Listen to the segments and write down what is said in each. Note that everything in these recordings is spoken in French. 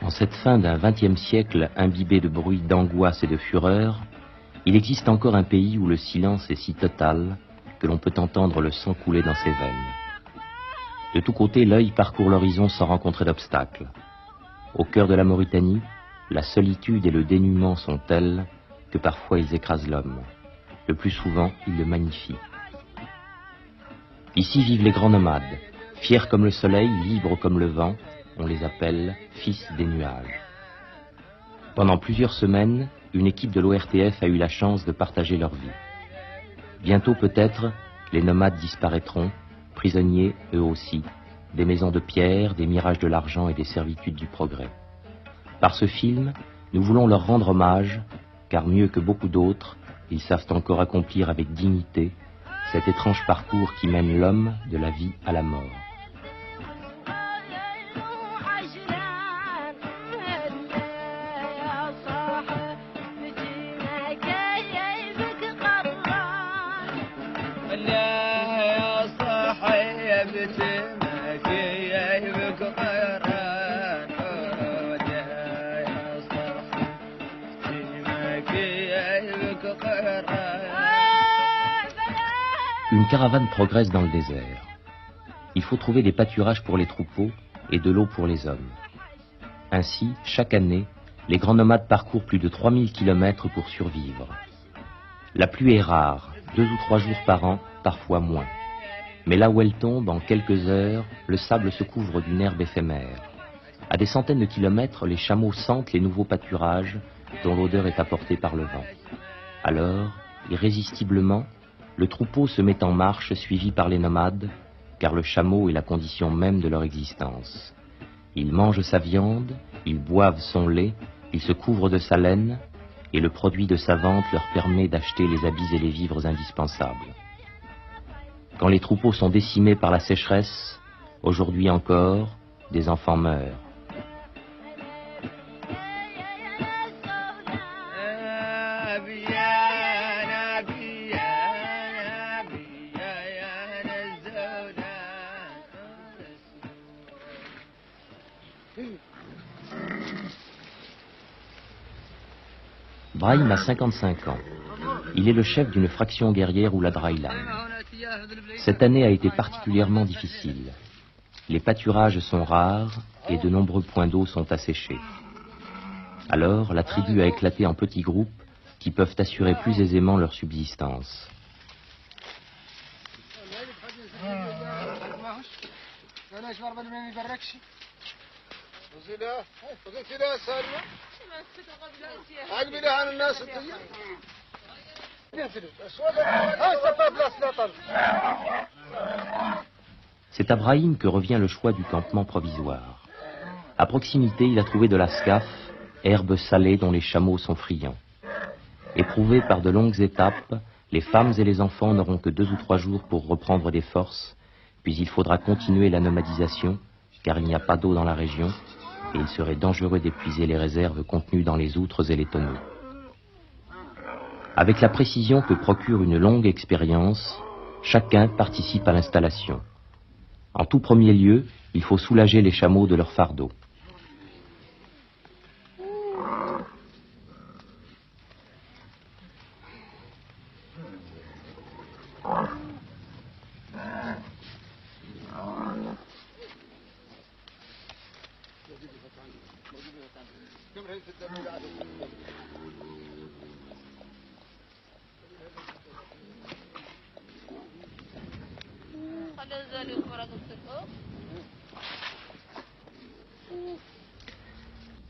En cette fin d'un XXe siècle imbibé de bruit, d'angoisse et de fureur, il existe encore un pays où le silence est si total que l'on peut entendre le sang couler dans ses veines. De tous côtés, l'œil parcourt l'horizon sans rencontrer d'obstacles. Au cœur de la Mauritanie, la solitude et le dénuement sont tels que parfois ils écrasent l'homme. Le plus souvent, ils le magnifient. Ici vivent les grands nomades, fiers comme le soleil, libres comme le vent. On les appelle fils des nuages. Pendant plusieurs semaines, une équipe de l'ORTF a eu la chance de partager leur vie. Bientôt peut-être, les nomades disparaîtront, prisonniers eux aussi, des maisons de pierre, des mirages de l'argent et des servitudes du progrès. Par ce film, nous voulons leur rendre hommage, car mieux que beaucoup d'autres, ils savent encore accomplir avec dignité cet étrange parcours qui mène l'homme de la vie à la mort. Une caravane progresse dans le désert. Il faut trouver des pâturages pour les troupeaux et de l'eau pour les hommes. Ainsi, chaque année, les grands nomades parcourent plus de 3000 km pour survivre. La pluie est rare, 2 ou 3 jours par an, parfois moins. Mais là où elle tombe, en quelques heures, le sable se couvre d'une herbe éphémère. À des centaines de kilomètres, les chameaux sentent les nouveaux pâturages dont l'odeur est apportée par le vent. Alors, irrésistiblement, le troupeau se met en marche suivi par les nomades, car le chameau est la condition même de leur existence. Ils mangent sa viande, ils boivent son lait, ils se couvrent de sa laine, et le produit de sa vente leur permet d'acheter les habits et les vivres indispensables. Quand les troupeaux sont décimés par la sécheresse, aujourd'hui encore, des enfants meurent. Brahim a 55 ans. Il est le chef d'une fraction guerrière Oulad Raylan. Cette année a été particulièrement difficile. Les pâturages sont rares et de nombreux points d'eau sont asséchés. Alors, la tribu a éclaté en petits groupes qui peuvent assurer plus aisément leur subsistance. C'est à Brahim que revient le choix du campement provisoire. À proximité, il a trouvé de la scaf, herbe salée dont les chameaux sont friands. Éprouvés par de longues étapes, les femmes et les enfants n'auront que 2 ou 3 jours pour reprendre des forces, puis il faudra continuer la nomadisation, car il n'y a pas d'eau dans la région, et il serait dangereux d'épuiser les réserves contenues dans les outres et les tonneaux. Avec la précision que procure une longue expérience, chacun participe à l'installation. En tout premier lieu, il faut soulager les chameaux de leur fardeau.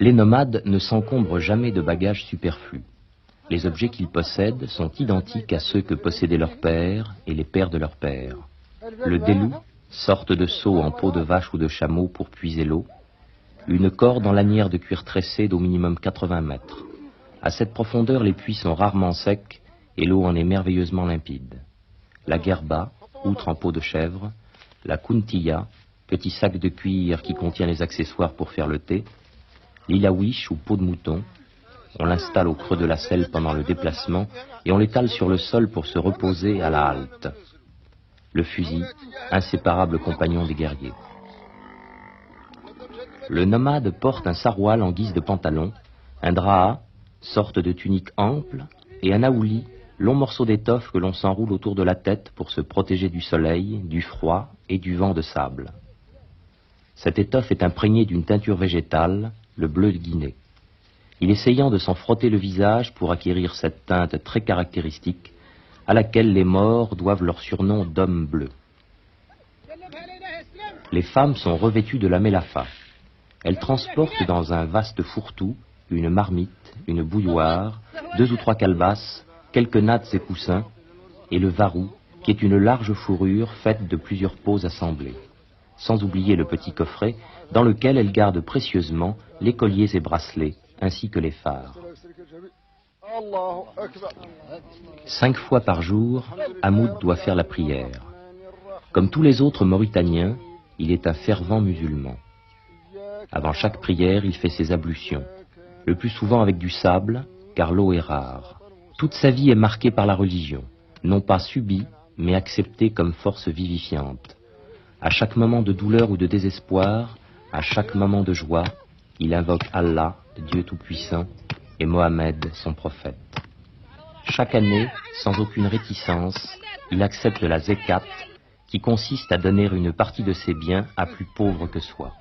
Les nomades ne s'encombrent jamais de bagages superflus. Les objets qu'ils possèdent sont identiques à ceux que possédaient leurs pères et les pères de leurs pères. Le délou, sorte de seau en peau de vache ou de chameau pour puiser l'eau, une corde en lanière de cuir tressé d'au minimum 80 mètres. À cette profondeur, les puits sont rarement secs et l'eau en est merveilleusement limpide. La gerba, outre en peau de chèvre, la kuntilla, petit sac de cuir qui contient les accessoires pour faire le thé, l'ilawish ou peau de mouton. On l'installe au creux de la selle pendant le déplacement et on l'étale sur le sol pour se reposer à la halte. Le fusil, inséparable compagnon des guerriers. Le nomade porte un saroual en guise de pantalon, un draha, sorte de tunique ample, et un aouli, long morceau d'étoffe que l'on s'enroule autour de la tête pour se protéger du soleil, du froid et du vent de sable. Cette étoffe est imprégnée d'une teinture végétale, le bleu de Guinée. Il est essayant de s'en frotter le visage pour acquérir cette teinte très caractéristique, à laquelle les morts doivent leur surnom d'hommes bleus. Les femmes sont revêtues de la mélafa. Elles transportent dans un vaste fourre-tout une marmite, une bouilloire, 2 ou 3 calebasses, quelques nattes et coussins, et le varou, qui est une large fourrure faite de plusieurs peaux assemblées. Sans oublier le petit coffret, dans lequel elles gardent précieusement les colliers et bracelets, ainsi que les phares. 5 fois par jour, Hamoud doit faire la prière. Comme tous les autres Mauritaniens, il est un fervent musulman. Avant chaque prière, il fait ses ablutions, le plus souvent avec du sable, car l'eau est rare. Toute sa vie est marquée par la religion, non pas subie, mais acceptée comme force vivifiante. À chaque moment de douleur ou de désespoir, à chaque moment de joie, il invoque Allah, Dieu Tout-Puissant, et Mohammed, son prophète. Chaque année, sans aucune réticence, il accepte la zekat, qui consiste à donner une partie de ses biens à plus pauvres que soi.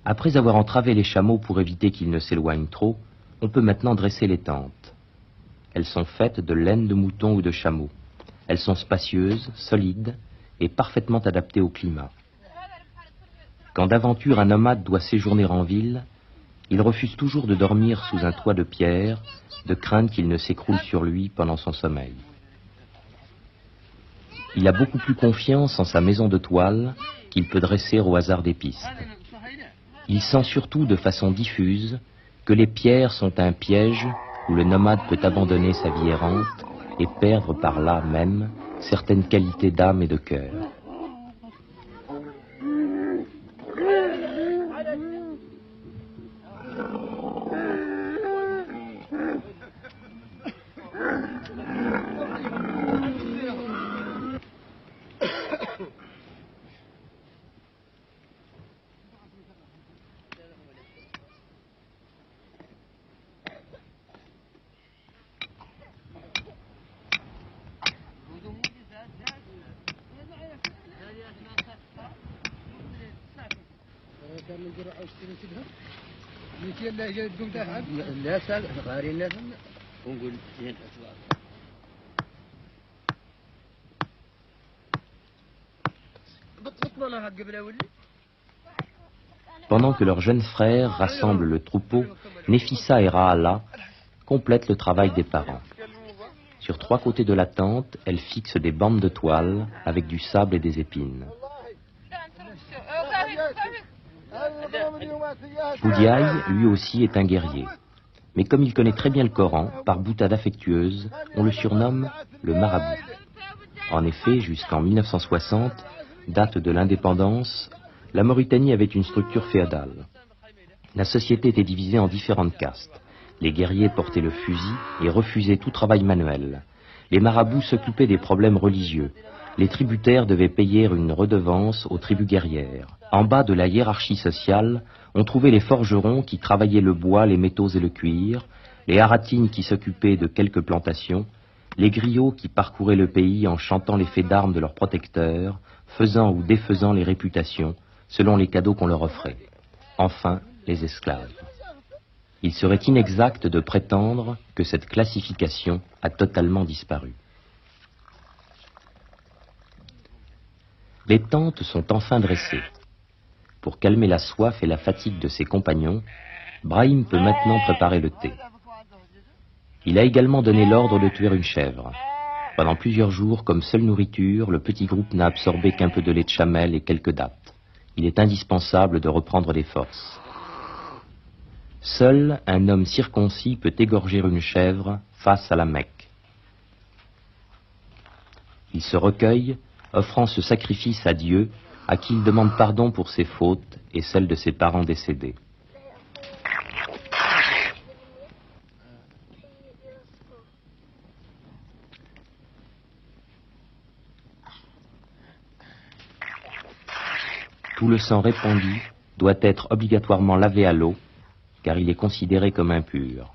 Après avoir entravé les chameaux pour éviter qu'ils ne s'éloignent trop, on peut maintenant dresser les tentes. Elles sont faites de laine de mouton ou de chameau. Elles sont spacieuses, solides et parfaitement adaptées au climat. Quand d'aventure un nomade doit séjourner en ville, il refuse toujours de dormir sous un toit de pierre, de crainte qu'il ne s'écroule sur lui pendant son sommeil. Il a beaucoup plus confiance en sa maison de toile qu'il peut dresser au hasard des pistes. Il sent surtout de façon diffuse que les pierres sont un piège où le nomade peut abandonner sa vie errante et perdre par là même certaines qualités d'âme et de cœur. Pendant que leurs jeunes frères rassemblent le troupeau, Nefissa et Rahala complètent le travail des parents. Sur 3 côtés de la tente, elles fixent des bandes de toile avec du sable et des épines. Boudiaï, lui aussi, est un guerrier. Mais comme il connaît très bien le Coran, par boutade affectueuse, on le surnomme le marabout. En effet, jusqu'en 1960, date de l'indépendance, la Mauritanie avait une structure féodale. La société était divisée en différentes castes. Les guerriers portaient le fusil et refusaient tout travail manuel. Les marabouts s'occupaient des problèmes religieux. Les tributaires devaient payer une redevance aux tribus guerrières. En bas de la hiérarchie sociale, on trouvait les forgerons qui travaillaient le bois, les métaux et le cuir, les haratines qui s'occupaient de quelques plantations, les griots qui parcouraient le pays en chantant les faits d'armes de leurs protecteurs, faisant ou défaisant les réputations, selon les cadeaux qu'on leur offrait. Enfin, les esclaves. Il serait inexact de prétendre que cette classification a totalement disparu. Les tentes sont enfin dressées. Pour calmer la soif et la fatigue de ses compagnons, Brahim peut maintenant préparer le thé. Il a également donné l'ordre de tuer une chèvre. Pendant plusieurs jours, comme seule nourriture, le petit groupe n'a absorbé qu'un peu de lait de chamel et quelques dattes. Il est indispensable de reprendre des forces. Seul un homme circoncis peut égorger une chèvre face à la Mecque. Il se recueille, offrant ce sacrifice à Dieu, à qui il demande pardon pour ses fautes et celles de ses parents décédés. Tout le sang répandu doit être obligatoirement lavé à l'eau, car il est considéré comme impur.